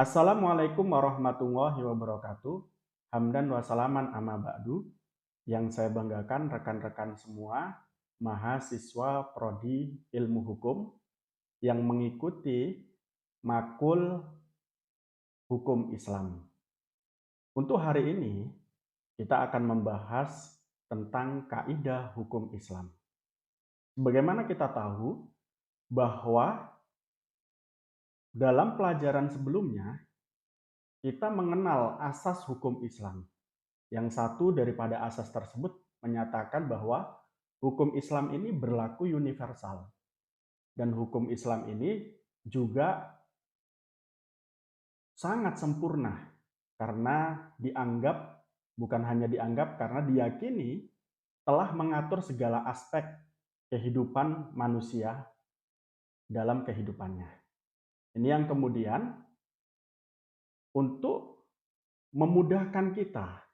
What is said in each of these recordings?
Assalamualaikum warahmatullahi wabarakatuh. Hamdan wa salaman amma ba'du. Yang saya banggakan rekan-rekan semua, mahasiswa Prodi Ilmu Hukum yang mengikuti Makul Hukum Islam. Untuk hari ini, kita akan membahas tentang kaidah hukum Islam. Bagaimana kita tahu bahwa dalam pelajaran sebelumnya, kita mengenal asas hukum Islam. Yang satu daripada asas tersebut menyatakan bahwa hukum Islam ini berlaku universal. Dan hukum Islam ini juga sangat sempurna karena dianggap, bukan hanya dianggap, karena diyakini telah mengatur segala aspek kehidupan manusia dalam kehidupannya. Ini yang kemudian untuk memudahkan kita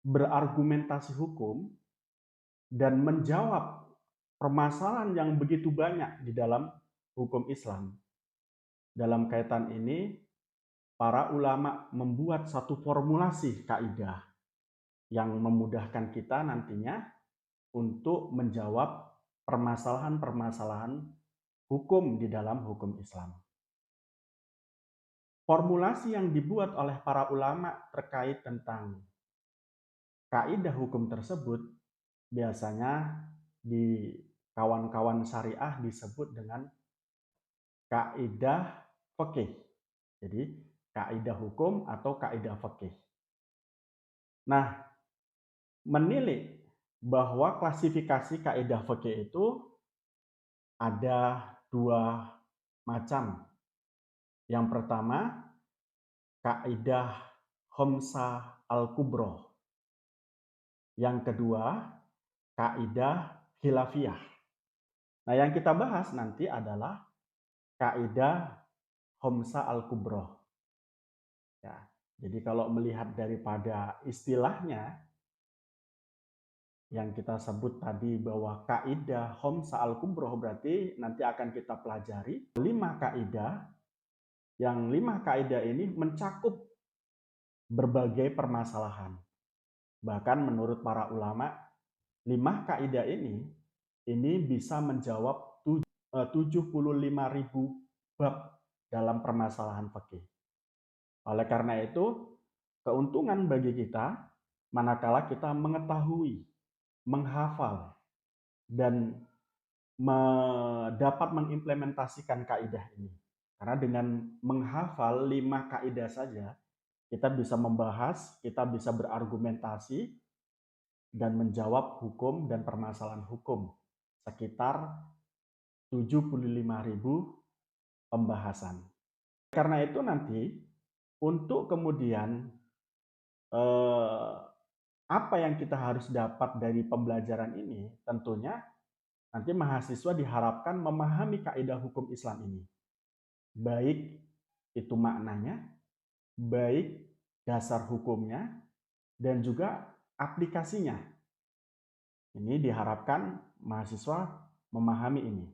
berargumentasi hukum dan menjawab permasalahan yang begitu banyak di dalam hukum Islam. Dalam kaitan ini, para ulama membuat satu formulasi kaidah yang memudahkan kita nantinya untuk menjawab permasalahan-permasalahan hukum di dalam hukum Islam. Formulasi yang dibuat oleh para ulama terkait tentang kaidah hukum tersebut biasanya di kawan-kawan syariah disebut dengan kaidah fikih. Jadi kaidah hukum atau kaidah fikih. Nah, menilik bahwa klasifikasi kaidah fikih itu ada dua macam. Yang pertama, kaidah khamsah al-kubro. Yang kedua, kaidah khilafiyah. Nah, yang kita bahas nanti adalah kaidah khamsah al-kubro. Ya, jadi kalau melihat daripada istilahnya yang kita sebut tadi bahwa kaidah khamsah al-kubro berarti nanti akan kita pelajari 5 kaidah. Yang 5 kaidah ini mencakup berbagai permasalahan. Bahkan menurut para ulama, 5 kaidah ini bisa menjawab 75.000 bab dalam permasalahan fikih. Oleh karena itu, keuntungan bagi kita manakala kita mengetahui, menghafal, dan dapat mengimplementasikan kaidah ini. Karena dengan menghafal 5 kaidah saja, kita bisa membahas, kita bisa berargumentasi, dan menjawab hukum dan permasalahan hukum sekitar 75.000 pembahasan. Karena itu nanti untuk kemudian apa yang kita harus dapat dari pembelajaran ini, tentunya nanti mahasiswa diharapkan memahami kaidah hukum Islam ini. Baik itu maknanya, baik dasar hukumnya, dan juga aplikasinya. Ini diharapkan mahasiswa memahami ini.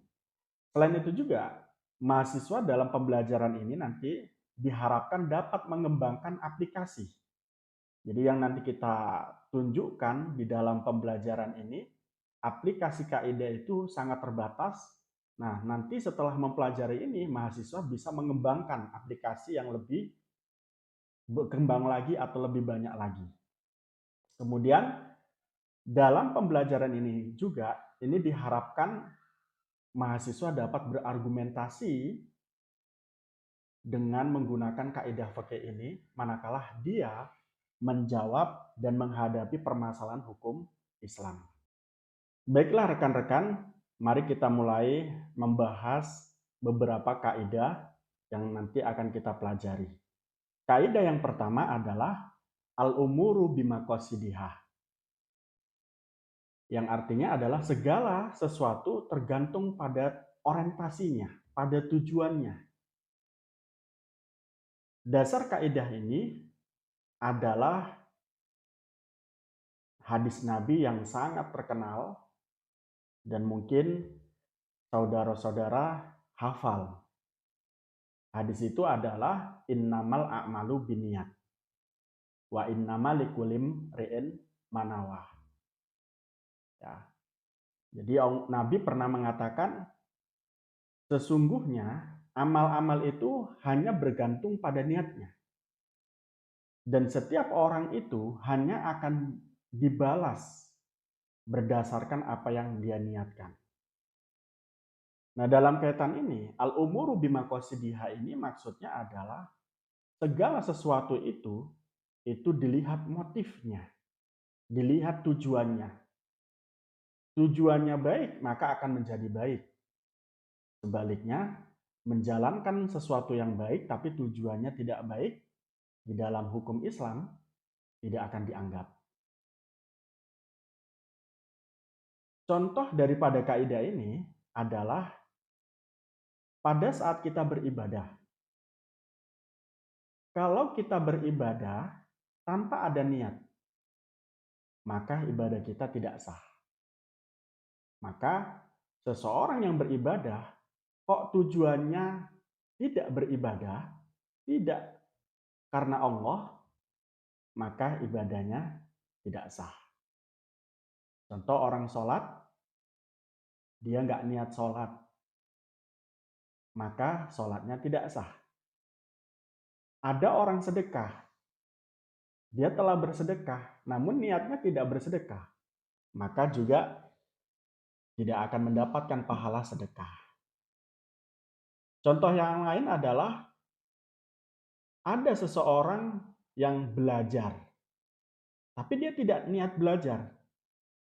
Selain itu juga, mahasiswa dalam pembelajaran ini nanti diharapkan dapat mengembangkan aplikasi. Jadi yang nanti kita tunjukkan di dalam pembelajaran ini, aplikasi kaidah itu sangat terbatas. Nah, nanti setelah mempelajari ini, mahasiswa bisa mengembangkan aplikasi yang lebih berkembang lagi atau lebih banyak lagi. Kemudian, dalam pembelajaran ini juga, ini diharapkan mahasiswa dapat berargumentasi dengan menggunakan kaidah fikih ini, manakala dia menjawab dan menghadapi permasalahan hukum Islam. Baiklah rekan-rekan, mari kita mulai membahas beberapa kaidah yang nanti akan kita pelajari. Kaidah yang pertama adalah al-umuru bimaqasidihah. Yang artinya adalah segala sesuatu tergantung pada orientasinya, pada tujuannya. Dasar kaidah ini adalah hadis Nabi yang sangat terkenal dan mungkin saudara-saudara hafal. Hadis itu adalah innamal a'malu binniyat wa innamal likulli imri'in manawah. Ya. Jadi Nabi pernah mengatakan sesungguhnya amal-amal itu hanya bergantung pada niatnya. Dan setiap orang itu hanya akan dibalas berdasarkan apa yang dia niatkan. Nah, dalam kaitan ini, al-umuru bimaqasidiha ini maksudnya adalah segala sesuatu itu dilihat motifnya, dilihat tujuannya. Tujuannya baik, maka akan menjadi baik. Sebaliknya, menjalankan sesuatu yang baik tapi tujuannya tidak baik, di dalam hukum Islam tidak akan dianggap. Contoh daripada kaidah ini adalah pada saat kita beribadah. Kalau kita beribadah tanpa ada niat, maka ibadah kita tidak sah. Maka seseorang yang beribadah kok tujuannya tidak beribadah, tidak karena Allah, maka ibadahnya tidak sah. Contoh orang sholat, dia nggak niat sholat, maka sholatnya tidak sah. Ada orang sedekah, dia telah bersedekah, namun niatnya tidak bersedekah, maka juga tidak akan mendapatkan pahala sedekah. Contoh yang lain adalah ada seseorang yang belajar, tapi dia tidak niat belajar,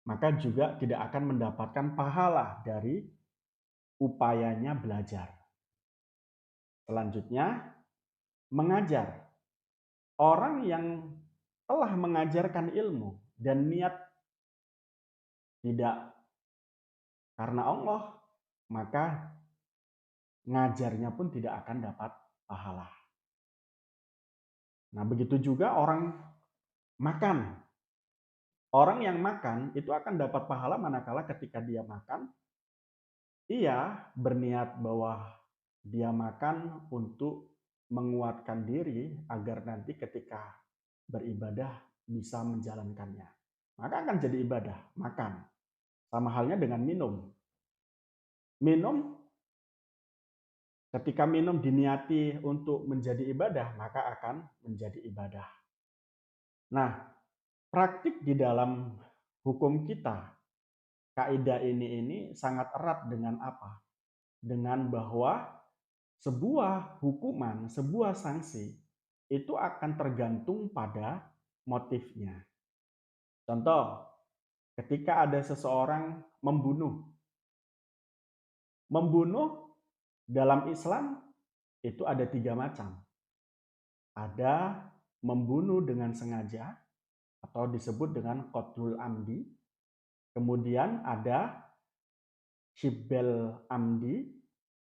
maka juga tidak akan mendapatkan pahala dari upayanya belajar. Selanjutnya, mengajar. Orang yang telah mengajarkan ilmu dan niat tidak karena Allah, maka ngajarnya pun tidak akan dapat pahala. Nah, begitu juga orang makan. Orang yang makan itu akan dapat pahala manakala ketika dia makan, ia berniat bahwa dia makan untuk menguatkan diri agar nanti ketika beribadah bisa menjalankannya. Maka akan jadi ibadah, makan. Sama halnya dengan minum. Minum, ketika minum diniati untuk menjadi ibadah, maka akan menjadi ibadah. Nah, praktik di dalam hukum kita, kaidah ini sangat erat dengan apa? Dengan bahwa sebuah hukuman, sebuah sanksi itu akan tergantung pada motifnya. Contoh, ketika ada seseorang membunuh. Membunuh dalam Islam itu ada 3 macam. Ada membunuh dengan sengaja atau disebut dengan qatlul amdi. Kemudian ada shibbel amdi.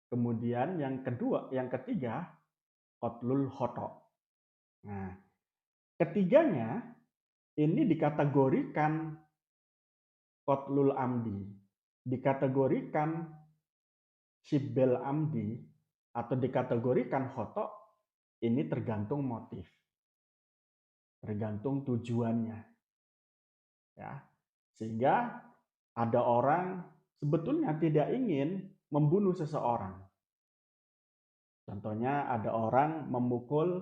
Kemudian yang ketiga qatlul khoto. Nah, ketiganya ini dikategorikan qatlul amdi, dikategorikan shibbel amdi, atau dikategorikan khoto, ini tergantung motif, tergantung tujuannya. Ya. Sehingga ada orang sebetulnya tidak ingin membunuh seseorang. Contohnya ada orang memukul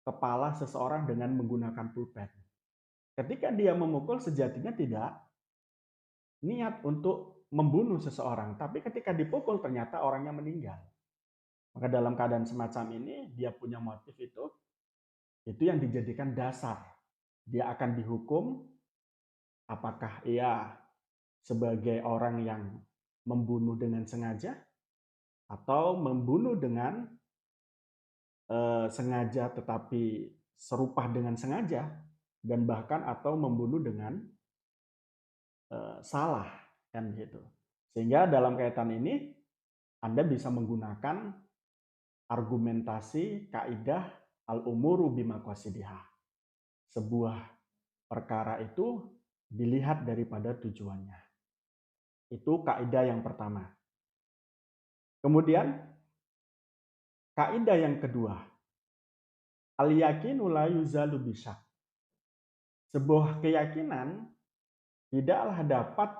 kepala seseorang dengan menggunakan pulpen. Ketika dia memukul sejatinya tidak niat untuk membunuh seseorang, tapi ketika dipukul ternyata orangnya meninggal. Maka dalam keadaan semacam ini dia punya motif itu yang dijadikan dasar. Dia akan dihukum apakah ia sebagai orang yang membunuh dengan sengaja atau membunuh dengan sengaja tetapi serupa dengan sengaja, dan bahkan atau membunuh dengan salah, kan gitu. Sehingga dalam kaitan ini Anda bisa menggunakan argumentasi kaidah al-umuru bimaqasidiha. Sebuah perkara itu dilihat daripada tujuannya. Itu kaidah yang pertama. Kemudian Kaidah yang kedua, al-yakinu la yuzalu bisyak. Sebuah keyakinan tidaklah dapat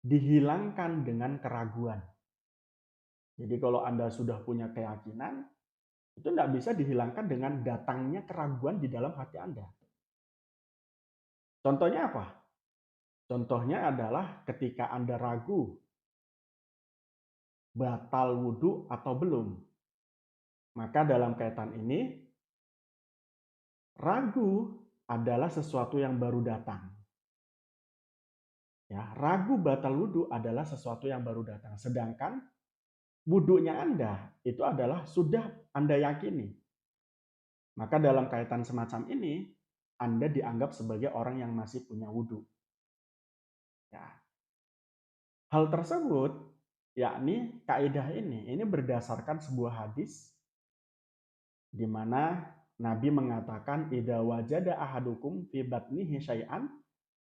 dihilangkan dengan keraguan. Jadi kalau Anda sudah punya keyakinan, itu tidak bisa dihilangkan dengan datangnya keraguan di dalam hati Anda. Contohnya apa? Contohnya adalah ketika Anda ragu batal wudhu atau belum. Maka dalam kaitan ini, ragu adalah sesuatu yang baru datang. Ya, ragu batal wudhu adalah sesuatu yang baru datang. Sedangkan wudhunya Anda itu adalah sudah Anda yakini. Maka dalam kaitan semacam ini, Anda dianggap sebagai orang yang masih punya wudhu. Ya. Hal tersebut, yakni kaidah ini berdasarkan sebuah hadis di mana Nabi mengatakan idza wajada ahadukum fi batnihi syai'an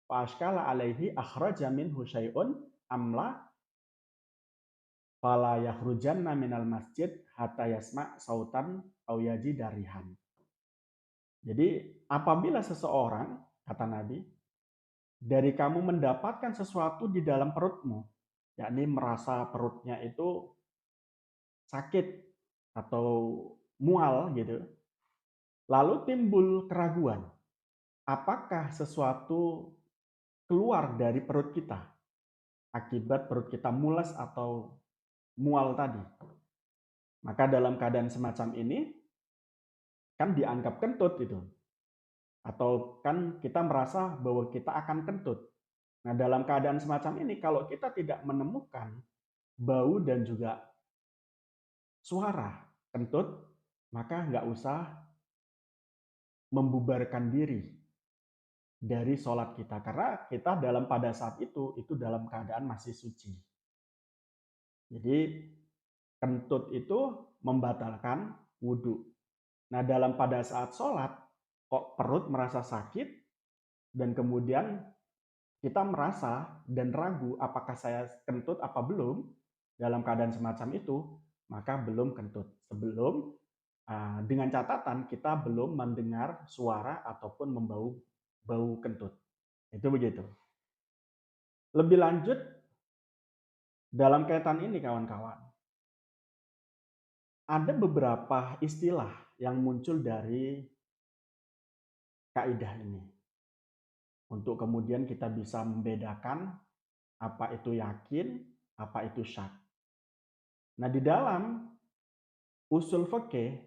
fa ashkala alaihi akhraja minhu syai'un amla fala yakhrujanna minal masjid hatta yasma' sautan au darihan. Jadi apabila seseorang, kata Nabi, dari kamu mendapatkan sesuatu di dalam perutmu, yakni merasa perutnya itu sakit atau mual gitu, lalu timbul keraguan, apakah sesuatu keluar dari perut kita akibat perut kita mules atau mual tadi. Maka dalam keadaan semacam ini kan dianggap kentut itu. Atau kan kita merasa bahwa kita akan kentut. Nah, dalam keadaan semacam ini kalau kita tidak menemukan bau dan juga suara kentut, maka nggak usah membubarkan diri dari sholat kita. Karena kita pada saat itu dalam keadaan masih suci. Jadi kentut itu membatalkan wudhu. Nah, pada saat sholat, kok perut merasa sakit, dan kemudian kita merasa dan ragu apakah saya kentut apa belum, dalam keadaan semacam itu, maka belum kentut. Sebelum, dengan catatan kita belum mendengar suara ataupun membau bau kentut. Itu begitu. Lebih lanjut, dalam kaitan ini kawan-kawan, ada beberapa istilah yang muncul dari kaidah ini. Untuk kemudian kita bisa membedakan apa itu yakin, apa itu syak. Nah, di dalam usul fikih,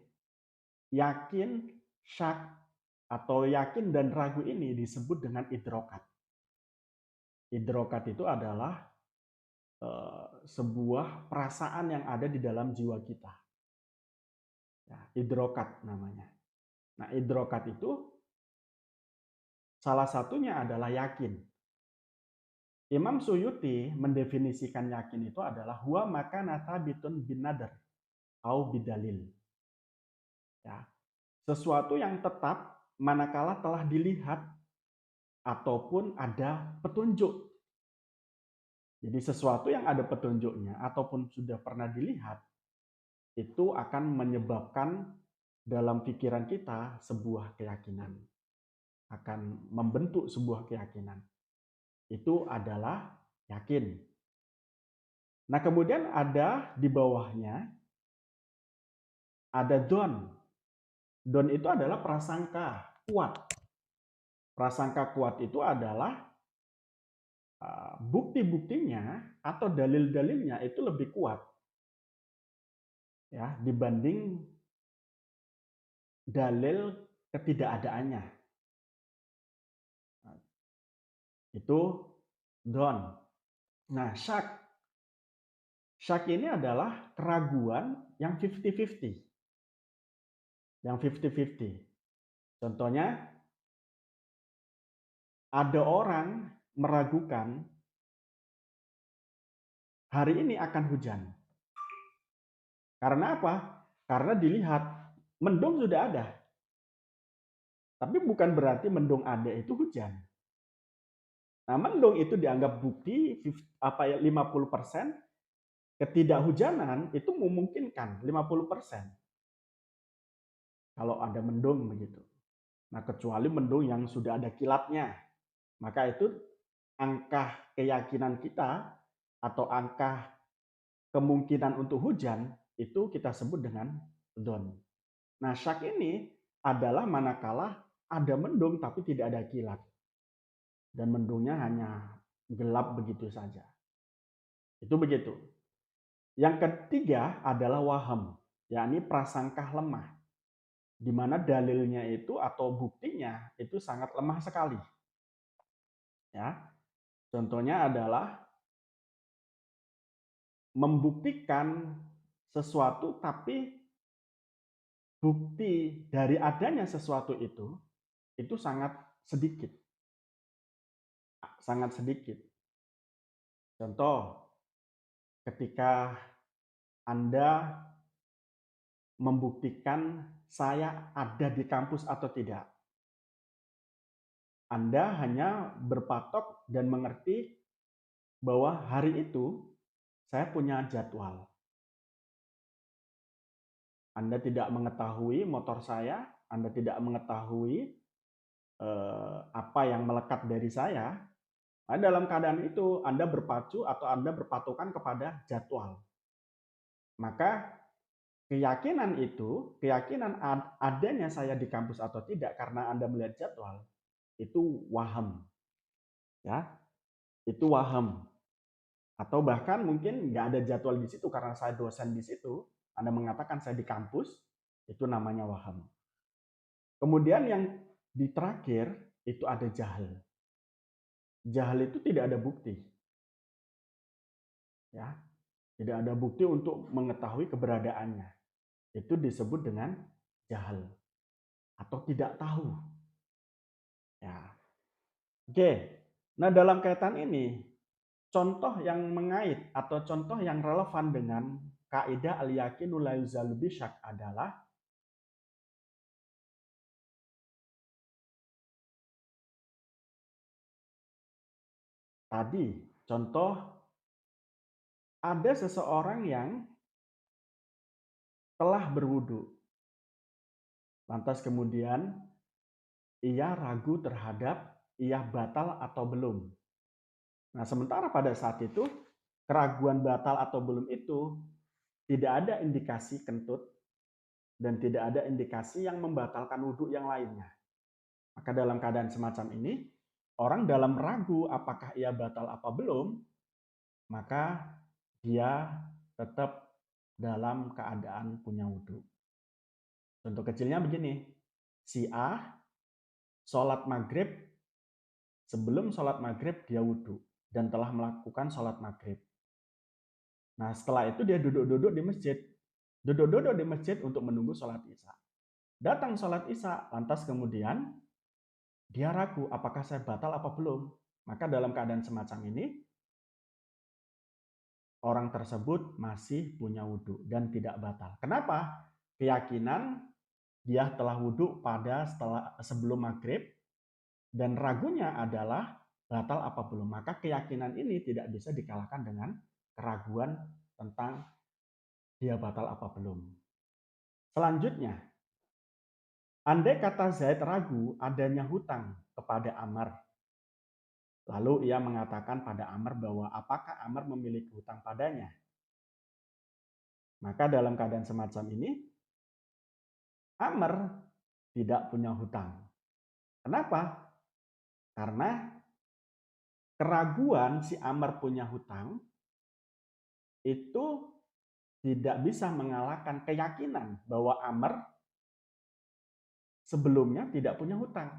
yakin, syak, atau yakin dan ragu ini disebut dengan idrokat. Idrokat itu adalah sebuah perasaan yang ada di dalam jiwa kita. Ya, idrokat namanya. Nah, idrokat itu salah satunya adalah yakin. Imam Suyuti mendefinisikan yakin itu adalah huwa makana thabitun bin nadar au bidalil. Ya, sesuatu yang tetap manakala telah dilihat ataupun ada petunjuk. Jadi sesuatu yang ada petunjuknya ataupun sudah pernah dilihat, itu akan menyebabkan dalam pikiran kita sebuah keyakinan. Akan membentuk sebuah keyakinan. Itu adalah yakin. Nah, kemudian ada di bawahnya, ada don. Don itu adalah prasangka kuat. Prasangka kuat itu adalah bukti-buktinya atau dalil-dalilnya itu lebih kuat ya dibanding dalil ketidakadaannya. Itu don. Nah, syak. Syak ini adalah keraguan yang 50-50. Yang 50-50. Contohnya, ada orang meragukan hari ini akan hujan. Karena apa? Karena dilihat mendung sudah ada. Tapi bukan berarti mendung ada itu hujan. Nah, mendung itu dianggap bukti 50%, ketidakhujanan itu memungkinkan 50%. kalau ada mendung begitu. Nah, kecuali mendung yang sudah ada kilatnya, maka itu angka keyakinan kita atau angka kemungkinan untuk hujan itu kita sebut dengan dzon. Nah, syak ini adalah manakala ada mendung tapi tidak ada kilat dan mendungnya hanya gelap begitu saja. Itu begitu. Yang ketiga adalah waham, yakni prasangka lemah, di mana dalilnya itu atau buktinya itu sangat lemah sekali. Ya, contohnya adalah membuktikan sesuatu tapi bukti dari adanya sesuatu itu sangat sedikit, sangat sedikit. Contoh, ketika Anda membuktikan saya ada di kampus atau tidak. Anda hanya berpatok dan mengerti bahwa hari itu saya punya jadwal. Anda tidak mengetahui motor saya, Anda tidak mengetahui apa yang melekat dari saya. Nah, dalam keadaan itu Anda berpacu atau Anda berpatokan kepada jadwal. Maka keyakinan itu, keyakinan adanya saya di kampus atau tidak karena Anda melihat jadwal, itu waham. Ya, itu waham. Atau bahkan mungkin nggak ada jadwal di situ karena saya dosen di situ, Anda mengatakan saya di kampus, itu namanya waham. Kemudian yang di terakhir itu ada jahil. Jahil itu tidak ada bukti. Ya, tidak ada bukti untuk mengetahui keberadaannya. Itu disebut dengan jahil atau tidak tahu. Ya. Oke. Nah, dalam kaitan ini, contoh yang mengait atau contoh yang relevan dengan kaidah al-yaqinu la yuzalu bisyak adalah tadi contoh ada seseorang yang telah berwudu, lantas kemudian ia ragu terhadap ia batal atau belum. Nah, sementara pada saat itu keraguan batal atau belum itu tidak ada indikasi kentut dan tidak ada indikasi yang membatalkan wudhu yang lainnya. Maka dalam keadaan semacam ini, orang dalam ragu apakah ia batal apa belum, maka dia tetap dalam keadaan punya wudhu. Contoh kecilnya begini, si A sholat maghrib, sebelum sholat maghrib dia wudhu dan telah melakukan sholat maghrib. Nah, setelah itu dia duduk-duduk di masjid. Duduk-duduk di masjid untuk menunggu sholat isya. Datang sholat isya, lantas kemudian dia ragu apakah saya batal apa belum. Maka dalam keadaan semacam ini, orang tersebut masih punya wudhu dan tidak batal. Kenapa? Keyakinan dia telah wudhu pada sebelum maghrib dan ragunya adalah batal apa belum. Maka keyakinan ini tidak bisa dikalahkan dengan keraguan tentang dia batal apa belum. Selanjutnya, andai kata Zaid ragu adanya hutang kepada Amr, lalu ia mengatakan pada Amr bahwa apakah Amr memiliki hutang padanya. Maka dalam keadaan semacam ini, Amr tidak punya hutang. Kenapa? Karena keraguan si Amr punya hutang itu tidak bisa mengalahkan keyakinan bahwa Amr sebelumnya tidak punya hutang.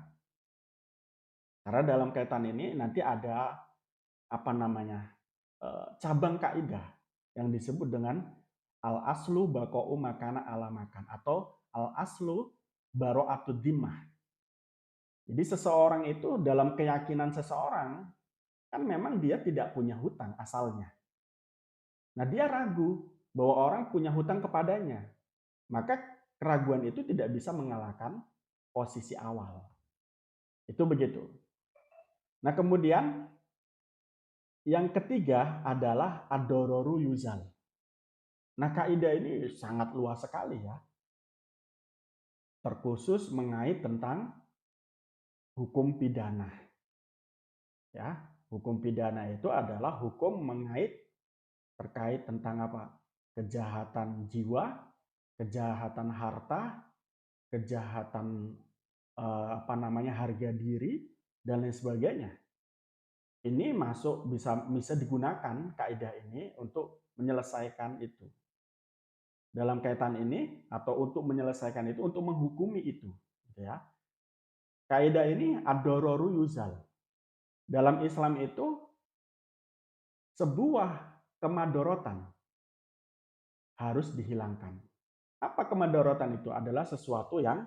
Karena dalam kaitan ini nanti ada cabang kaidah yang disebut dengan al aslu baqa'u makana ala makan atau al aslu baro'atud dimmah. Jadi seseorang itu dalam keyakinan seseorang kan memang dia tidak punya hutang asalnya. Nah, dia ragu bahwa orang punya hutang kepadanya. Maka keraguan itu tidak bisa mengalahkan posisi awal. Itu begitu. Nah, kemudian yang ketiga adalah ad-dororu yuzal. Nah, kaidah ini sangat luas sekali ya. terkhusus mengait tentang hukum pidana. Ya, hukum pidana itu adalah hukum mengait terkait tentang apa? Kejahatan jiwa, kejahatan harta, kejahatan harga diri dan lain sebagainya. Ini masuk bisa digunakan kaidah ini untuk menyelesaikan itu. Dalam kaitan ini atau untuk menyelesaikan itu, untuk menghukumi itu, gitu ya. Kaidah ini ad-dororu yuzal. Dalam Islam itu sebuah kemadorotan harus dihilangkan. Apa kemadorotan itu? Adalah sesuatu yang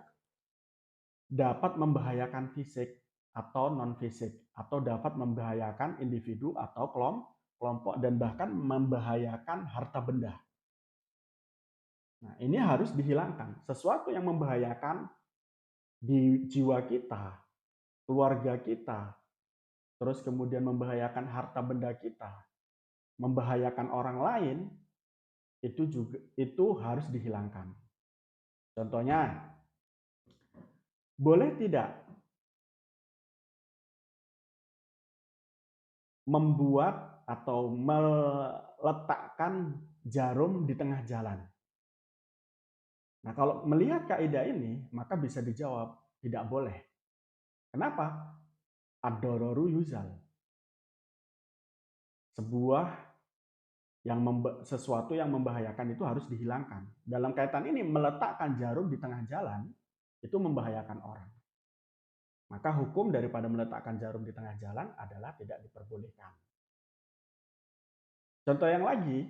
dapat membahayakan fisik atau non-fisik, atau dapat membahayakan individu atau kelompok, dan bahkan membahayakan harta benda. Nah, ini harus dihilangkan. Sesuatu yang membahayakan di jiwa kita, keluarga kita, terus kemudian membahayakan harta benda kita, membahayakan orang lain, itu harus dihilangkan. Contohnya, boleh tidak membuat atau meletakkan jarum di tengah jalan? Nah, kalau melihat kaidah ini, maka bisa dijawab tidak boleh. Kenapa? Ad-dororu yuzal. Sesuatu yang membahayakan itu harus dihilangkan. Dalam kaitan ini, meletakkan jarum di tengah jalan itu membahayakan orang. Maka hukum daripada meletakkan jarum di tengah jalan adalah tidak diperbolehkan. Contoh yang lagi,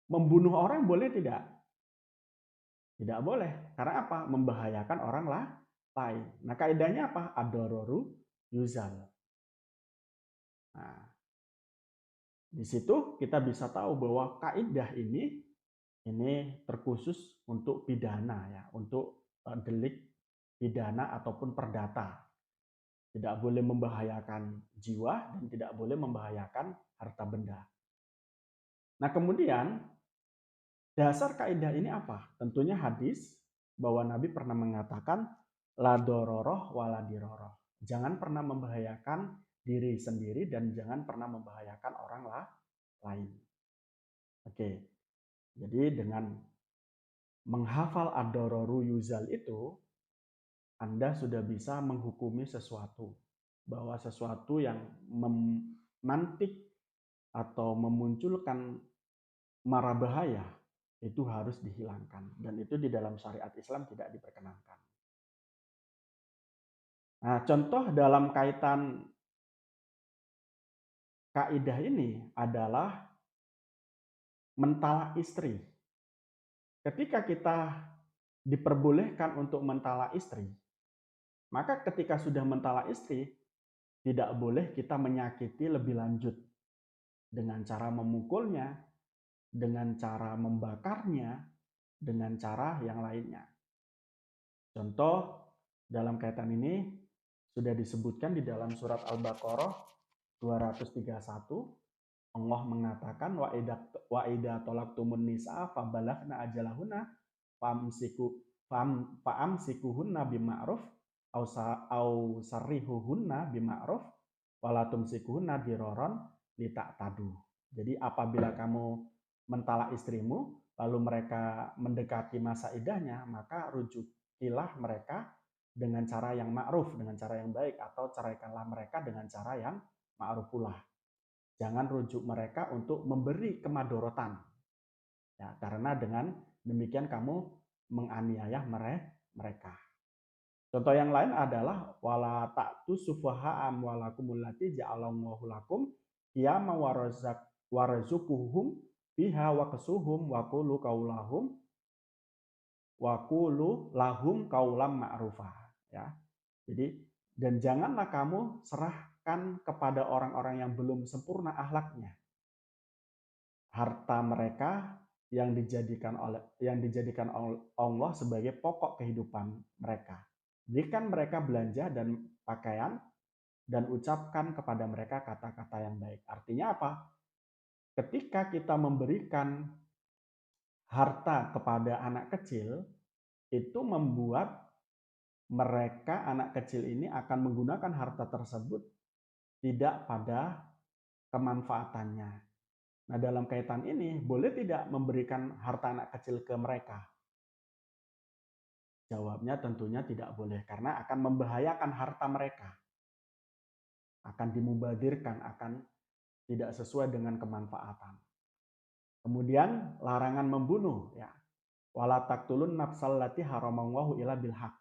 membunuh orang boleh tidak? Tidak boleh. Karena apa? Membahayakan orang lain. Nah, kaidahnya apa? Ad-dororu yuzal. Nah, di situ kita bisa tahu bahwa kaidah ini terkhusus untuk pidana, ya, untuk delik pidana ataupun perdata. Tidak boleh membahayakan jiwa dan tidak boleh membahayakan harta benda. Nah, kemudian dasar kaidah ini apa? Tentunya hadis bahwa Nabi pernah mengatakan la dororoh wala diroroh. Jangan pernah membahayakan diri sendiri dan jangan pernah membahayakan orang lain. Oke. Jadi dengan menghafal ad-dororu yuzal itu, Anda sudah bisa menghukumi sesuatu. Bahwa sesuatu yang memantik atau memunculkan mara bahaya itu harus dihilangkan. Dan itu di dalam syariat Islam tidak diperkenankan. Nah, contoh dalam kaitan kaidah ini adalah mentalak istri. Ketika kita diperbolehkan untuk mentalak istri, maka ketika sudah mentalak istri, tidak boleh kita menyakiti lebih lanjut dengan cara memukulnya, dengan cara membakarnya, dengan cara yang lainnya. Contoh dalam kaitan ini sudah disebutkan di dalam surat Al-Baqarah 231. Allah mengatakan wa idza talaqtumun nisaa fabalaghna ajalahunna fa'amsikuhunna bima'ruf au sarrihuhunna bima'ruf wala tumsikuhunna diroron lita'tadu. Jadi apabila kamu mentalak istrimu lalu mereka mendekati masa iddahnya, maka rujukilah mereka dengan cara yang ma'ruf, dengan cara yang baik, atau ceraikanlah mereka dengan cara yang ma'ruf pula. Jangan rujuk mereka untuk memberi kemadorotan. Ya, karena dengan demikian kamu menganiaya mereka. Contoh yang lain adalah wala ta'tu sufaha amwalakumul lati ja'alallahu lakum qiyama warzuquhum biha wa kasuhum wa qulu lahum qaulam ma'rufa, ya. Jadi dan janganlah kamu serahkan kepada orang-orang yang belum sempurna akhlaknya harta mereka yang dijadikan Allah sebagai pokok kehidupan mereka. Berikan mereka belanja dan pakaian dan ucapkan kepada mereka kata-kata yang baik. Artinya apa? Ketika kita memberikan harta kepada anak kecil, itu membuat mereka anak kecil ini akan menggunakan harta tersebut tidak pada kemanfaatannya. Nah, dalam kaitan ini, boleh tidak memberikan harta anak kecil ke mereka? Jawabnya tentunya tidak boleh, karena akan membahayakan harta mereka. Akan dimubadirkan, akan tidak sesuai dengan kemanfaatan. Kemudian, larangan membunuh. Ya. Wala taqtulun nafsal lati haramallahu illa bilhaq.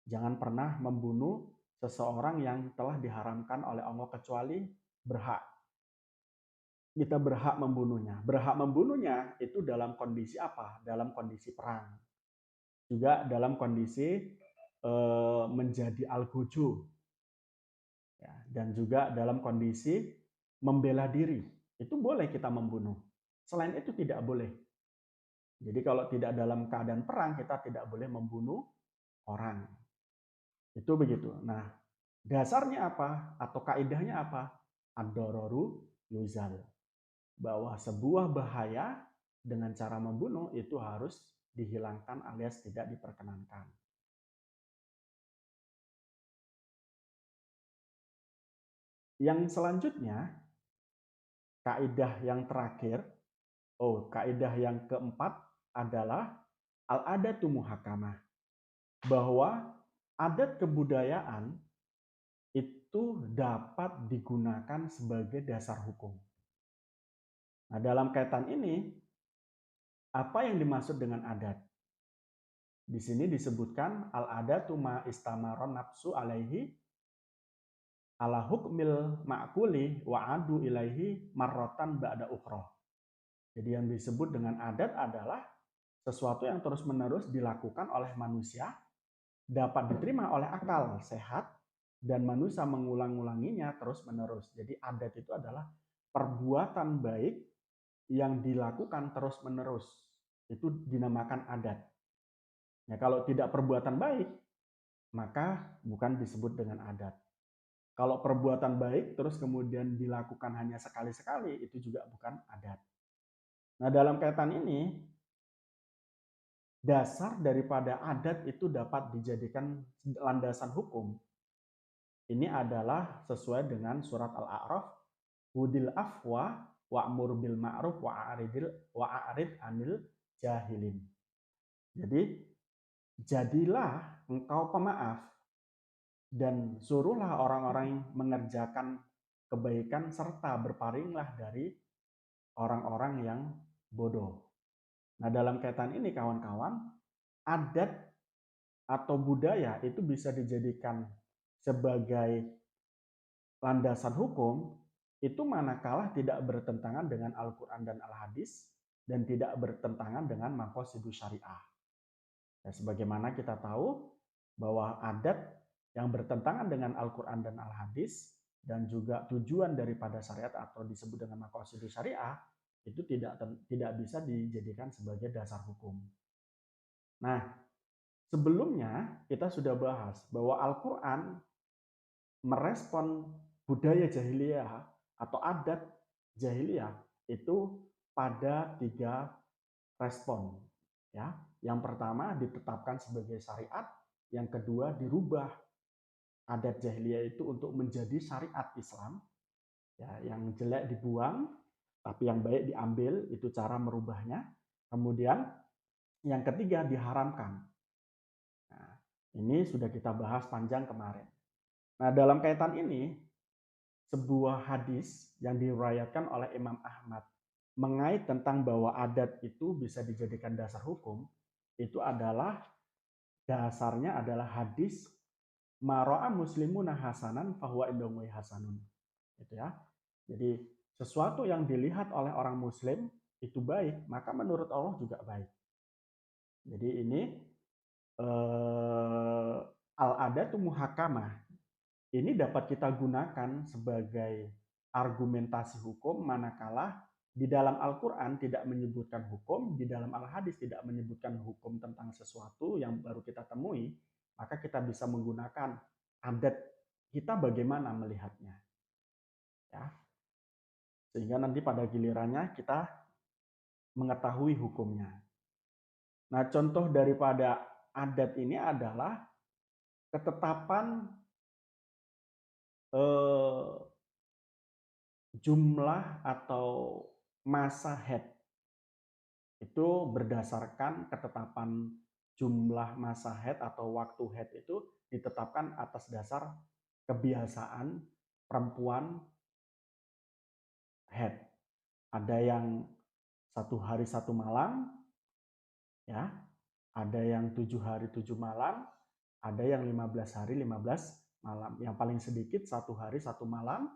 Jangan pernah membunuh seseorang yang telah diharamkan oleh Allah kecuali berhak. Kita berhak membunuhnya. Berhak membunuhnya itu dalam kondisi apa? Dalam kondisi perang. Juga dalam kondisi menjadi algojo. Ya, dan juga dalam kondisi membela diri. Itu boleh kita membunuh. Selain itu tidak boleh. Jadi kalau tidak dalam keadaan perang, kita tidak boleh membunuh orang. Itu begitu. Nah, dasarnya apa? Atau kaidahnya apa? Ad-dararu yuzal. Bahwa sebuah bahaya dengan cara membunuh itu harus dihilangkan alias tidak diperkenankan. Yang selanjutnya, kaidah yang terakhir, kaidah yang keempat adalah al-adatu muhakamah. Bahwa adat kebudayaan itu dapat digunakan sebagai dasar hukum. Nah, dalam kaitan ini, apa yang dimaksud dengan adat? Di sini disebutkan al-adatu ma istamaron nafsu alaihi ala hukmil ma'kuli wa adu ilaihi marrotan ba'da ukhra. Jadi yang disebut dengan adat adalah sesuatu yang terus-menerus dilakukan oleh manusia, dapat diterima oleh akal sehat, dan manusia mengulang-ulanginya terus-menerus. Jadi adat itu adalah perbuatan baik yang dilakukan terus-menerus. Itu dinamakan adat. Ya, kalau tidak perbuatan baik, maka bukan disebut dengan adat. Kalau perbuatan baik terus kemudian dilakukan hanya sekali-sekali, itu juga bukan adat. Nah, dalam kaitan ini, dasar daripada adat itu dapat dijadikan landasan hukum. Ini adalah sesuai dengan surat Al-A'raf, hudil afwa wa'mur bil ma'ruf wa'arid anil jahilin. Jadi, jadilah engkau pemaaf dan suruhlah orang-orang mengerjakan kebaikan serta berpalinglah dari orang-orang yang bodoh. Nah, dalam kaitan ini kawan-kawan, adat atau budaya itu bisa dijadikan sebagai landasan hukum itu manakala tidak bertentangan dengan Al-Quran dan Al-Hadis dan tidak bertentangan dengan maqasidus syariah. Ya, sebagaimana kita tahu bahwa adat yang bertentangan dengan Al-Quran dan Al-Hadis dan juga tujuan daripada syariat atau disebut dengan maqasidus syariah itu tidak bisa dijadikan sebagai dasar hukum. Nah, sebelumnya kita sudah bahas bahwa Al-Quran merespon budaya jahiliyah atau adat jahiliyah itu pada 3 respon. Ya, yang pertama ditetapkan sebagai syariat, yang kedua dirubah adat jahiliyah itu untuk menjadi syariat Islam. Ya, yang jelek dibuang, tapi yang baik diambil, itu cara merubahnya. Kemudian yang ketiga diharamkan. Nah, ini sudah kita bahas panjang kemarin. Nah, dalam kaitan ini, sebuah hadis yang diriwayatkan oleh Imam Ahmad mengait tentang bahwa adat itu bisa dijadikan dasar hukum, itu adalah dasarnya adalah hadis maro'a muslimuna hasanan fahuwa indahu hasanun. Gitu ya. Jadi sesuatu yang dilihat oleh orang muslim itu baik, maka menurut Allah juga baik. Jadi ini al-adatu muhakamah. Ini dapat kita gunakan sebagai argumentasi hukum manakala di dalam Al-Quran tidak menyebutkan hukum, di dalam Al-Hadis tidak menyebutkan hukum tentang sesuatu yang baru kita temui, maka kita bisa menggunakan adat kita bagaimana melihatnya. Ya. Sehingga nanti pada gilirannya kita mengetahui hukumnya. Nah, contoh daripada adat ini adalah ketetapan eh, jumlah atau masa haid itu berdasarkan ketetapan jumlah masa haid atau waktu haid itu ditetapkan atas dasar kebiasaan perempuan haid. Ada yang 1 hari 1 malam, ya, ada yang 7 hari 7 malam, ada yang 15 hari 15 malam. Yang paling sedikit 1 hari 1 malam,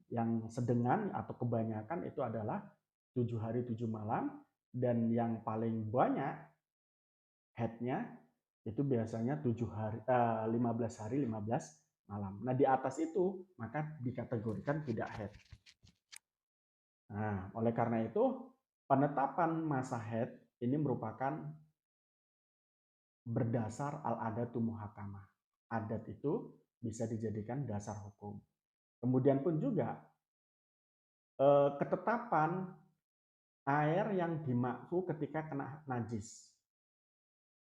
yang sedengan atau kebanyakan itu adalah 7 hari 7 malam, dan yang paling banyak headnya itu biasanya 15 hari 15 malam. Nah, di atas itu maka dikategorikan tidak head. Nah, oleh karena itu penetapan masa head ini merupakan berdasar al-adatu muhakamah. Adat itu bisa dijadikan dasar hukum. Kemudian pun juga ketetapan air yang dimakfu ketika kena najis.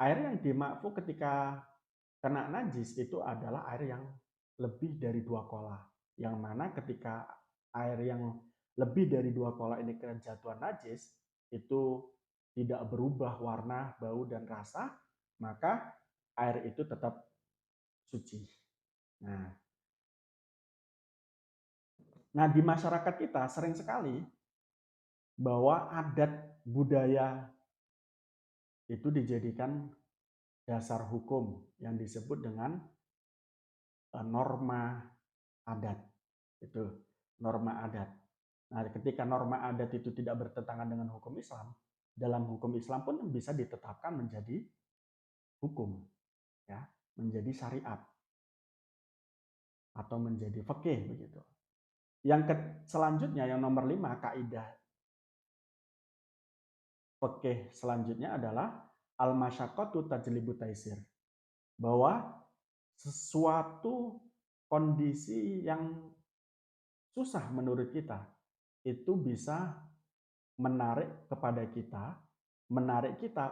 Air yang dimakfu ketika kena najis itu adalah air yang lebih dari 2 kola. Yang mana ketika air yang lebih dari 2 kola ini kejatuhan najis, itu tidak berubah warna, bau, dan rasa, maka air itu tetap suci. Nah, di masyarakat kita sering sekali bahwa adat budaya itu dijadikan dasar hukum yang disebut dengan norma adat. Itu norma adat. Nah, ketika norma adat itu tidak bertentangan dengan hukum Islam, dalam hukum Islam pun bisa ditetapkan menjadi hukum, ya, menjadi syariat atau menjadi fikih begitu. Selanjutnya yang nomor 5, kaidah fikih selanjutnya adalah al-masyaqqatu tajlibu taisir. Bahwa sesuatu kondisi yang susah menurut kita itu bisa menarik kita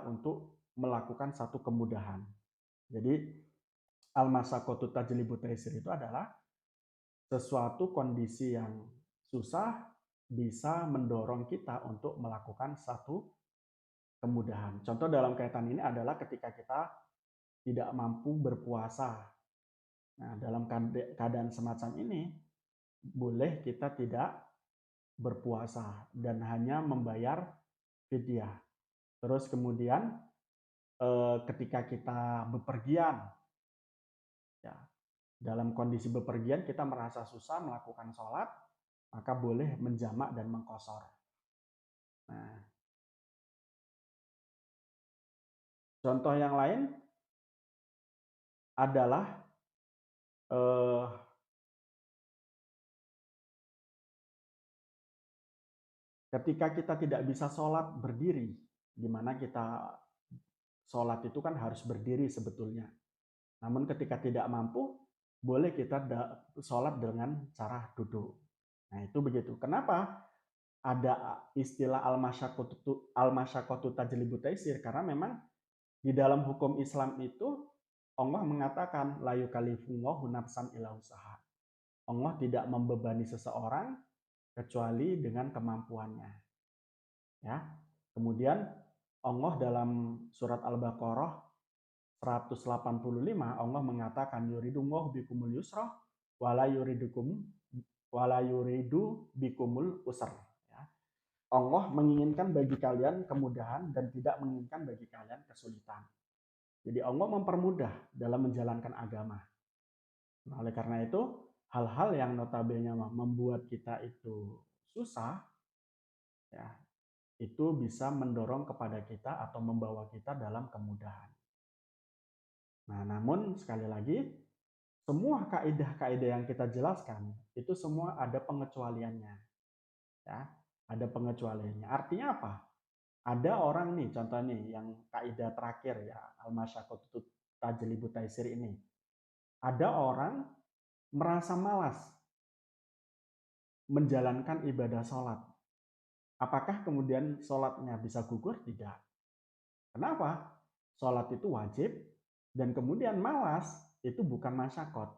untuk melakukan satu kemudahan. Jadi al-masyaqqatu tajlibu taisir itu adalah sesuatu kondisi yang susah bisa mendorong kita untuk melakukan satu kemudahan. Contoh dalam kaitan ini adalah ketika kita tidak mampu berpuasa. Nah, dalam keadaan semacam ini, boleh kita tidak berpuasa dan hanya membayar fidyah. Terus kemudian ketika kita bepergian, ya, dalam kondisi bepergian kita merasa susah melakukan sholat, maka boleh menjamak dan mengqashar. Nah, contoh yang lain adalah ketika kita tidak bisa sholat berdiri, di mana kita sholat itu kan harus berdiri sebetulnya. Namun ketika tidak mampu, boleh kita sholat dengan cara duduk. Nah, itu begitu. Kenapa ada istilah al-masyaqqatu tajlibu taisir? Karena memang di dalam hukum Islam itu Allah mengatakan la yukallifullahu nafsan illa usaha. Allah tidak membebani seseorang kecuali dengan kemampuannya. Ya. Kemudian Allah dalam surat Al-Baqarah 185 Allah mengatakan yuridullahu bikumul yusra wala yuridu bikumul usr. Ya. Allah menginginkan bagi kalian kemudahan dan tidak menginginkan bagi kalian kesulitan. Jadi Allah mempermudah dalam menjalankan agama. Nah, oleh karena itu hal-hal yang notabene membuat kita itu susah, ya, itu bisa mendorong kepada kita atau membawa kita dalam kemudahan. Nah, namun sekali lagi, semua kaidah-kaidah yang kita jelaskan itu semua ada pengecualiannya. Ya, ada pengecualiannya. Artinya apa? Ada orang nih, contoh nih yang kaidah terakhir ya, al-masyaqqatu tajlibu taisir ini. Ada orang merasa malas menjalankan ibadah sholat. Apakah kemudian sholatnya bisa gugur? Tidak. Kenapa? Sholat itu wajib dan kemudian malas itu bukan masyakot,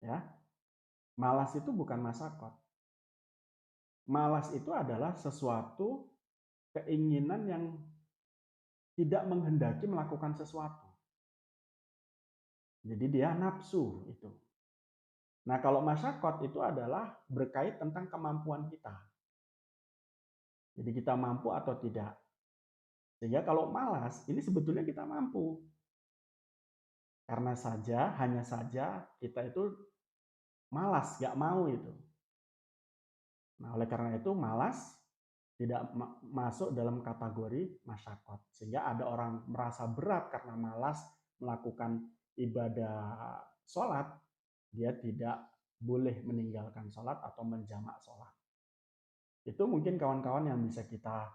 ya. Malas itu bukan masyakot. Malas itu adalah sesuatu keinginan yang tidak menghendaki melakukan sesuatu. Jadi dia nafsu itu. Nah, kalau masyakot itu adalah berkait tentang kemampuan kita. Jadi kita mampu atau tidak. Sehingga kalau malas, ini sebetulnya kita mampu. Karena hanya saja kita itu malas, nggak mau itu. Nah, oleh karena itu malas tidak masuk dalam kategori masyakot. Sehingga ada orang merasa berat karena malas melakukan ibadah sholat, dia tidak boleh meninggalkan sholat atau menjamak sholat. Itu mungkin kawan-kawan yang bisa kita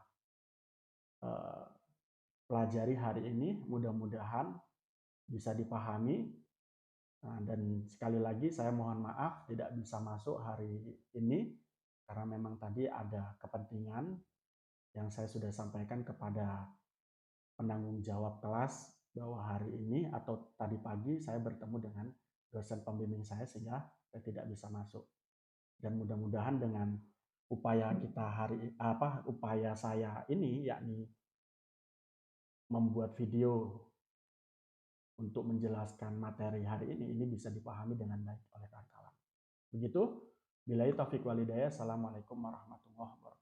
uh, pelajari hari ini, mudah-mudahan bisa dipahami. Nah, dan sekali lagi saya mohon maaf tidak bisa masuk hari ini karena memang tadi ada kepentingan yang saya sudah sampaikan kepada penanggung jawab kelas bahwa hari ini atau tadi pagi saya bertemu dengan dosen pembimbing saya sehingga saya tidak bisa masuk. Dan mudah-mudahan dengan upaya kita upaya saya ini yakni membuat video untuk menjelaskan materi hari ini bisa dipahami dengan baik oleh kawan-kawan. Begitu, billahi taufiq walhidayah. Assalamualaikum warahmatullahi wabarakatuh.